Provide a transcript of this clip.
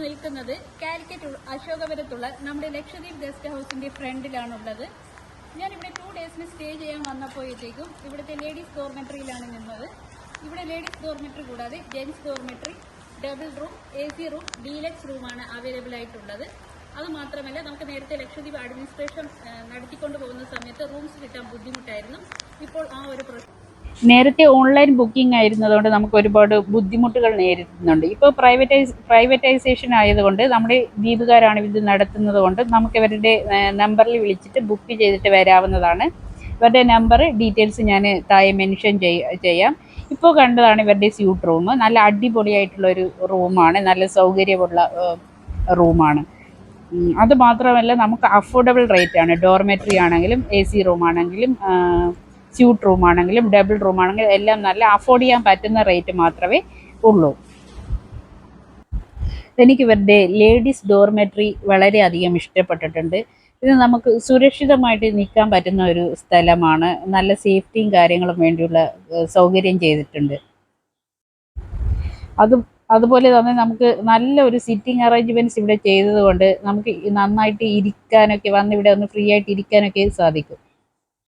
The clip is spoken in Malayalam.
നിൽക്കുന്നത് കാലിക്കറ്റ് അശോകപുരത്തുള്ള നമ്മുടെ ലക്ഷദ്വീപ് ഗസ്റ്റ് ഹൗസിന്റെ ഫ്രണ്ടിലാണുള്ളത്. ഞാനിവിടെ 2 ഡേയ്സിന് സ്റ്റേ ചെയ്യാൻ വന്നപ്പോഴത്തേക്കും ഇവിടുത്തെ ലേഡീസ് ഡോർമെട്രിയിലാണ് നിന്നത്. ഇവിടെ ലേഡീസ് ഡോർമെട്രി കൂടാതെ gents dormitory, double room, AC room, deluxe റൂമാണ് അവൈലബിൾ ആയിട്ടുള്ളത്. അതുമാത്രമല്ല, നമുക്ക് നേരത്തെ ലക്ഷദ്വീപ് അഡ്മിനിസ്ട്രേഷൻ നടത്തിക്കൊണ്ടു പോകുന്ന സമയത്ത് റൂംസ് കിട്ടാൻ ബുദ്ധിമുട്ടായിരുന്നു. ഇപ്പോൾ ആ ഒരു പ്രശ്നം നേരത്തെ ഓൺലൈൻ ബുക്കിംഗ് ആയിരുന്നതുകൊണ്ട് നമുക്ക് ഒരുപാട് ബുദ്ധിമുട്ടുകൾ നേരിടുന്നുണ്ട്. ഇപ്പോൾ പ്രൈവറ്റൈസേഷൻ ആയതുകൊണ്ട് നമ്മുടെ ദ്വീപുകാരാണ് ഇത് നടത്തുന്നത് കൊണ്ട് നമുക്ക് ഇവരുടെ നമ്പറിൽ വിളിച്ചിട്ട് ബുക്ക് ചെയ്തിട്ട് വരാവുന്നതാണ്. ഇവരുടെ നമ്പർ ഡീറ്റെയിൽസ് ഞാൻ താഴെ മെൻഷൻ ചെയ്യാം. ഇപ്പോൾ കണ്ടതാണ് ഇവരുടെ സ്യൂട്ട് റൂം. നല്ല അടിപൊളിയായിട്ടുള്ളൊരു റൂമാണ്, നല്ല സൗകര്യമുള്ള റൂമാണ്. അത് മാത്രമല്ല, നമുക്ക് അഫോർഡബിൾ റേറ്റ് ആണ്. ഡോർമെട്രി ആണെങ്കിലും AC റൂം ആണെങ്കിലും സ്യൂട്ട് റൂം ആണെങ്കിലും ഡബിൾ റൂം ആണെങ്കിലും എല്ലാം നല്ല അഫോർഡ് ചെയ്യാൻ പറ്റുന്ന റേറ്റ് മാത്രമേ ഉള്ളൂ. എനിക്ക് ഇവരുടെ ലേഡീസ് ഡോർമെട്രി വളരെയധികം ഇഷ്ടപ്പെട്ടിട്ടുണ്ട്. ഇത് നമുക്ക് സുരക്ഷിതമായിട്ട് നിൽക്കാൻ പറ്റുന്ന ഒരു സ്ഥലമാണ്. നല്ല സേഫ്റ്റിയും കാര്യങ്ങളും വേണ്ടിയുള്ള സൗകര്യം ചെയ്തിട്ടുണ്ട്. അതുപോലെ തന്നെ നമുക്ക് നല്ല ഒരു സിറ്റിംഗ് അറേഞ്ച്മെൻറ്റ്സ് ഇവിടെ ചെയ്തതുകൊണ്ട് നമുക്ക് നന്നായിട്ട് ഇരിക്കാനൊക്കെ, വന്ന് ഇവിടെ ഒന്ന് ഫ്രീ ആയിട്ട് ഇരിക്കാനൊക്കെ സാധിക്കും.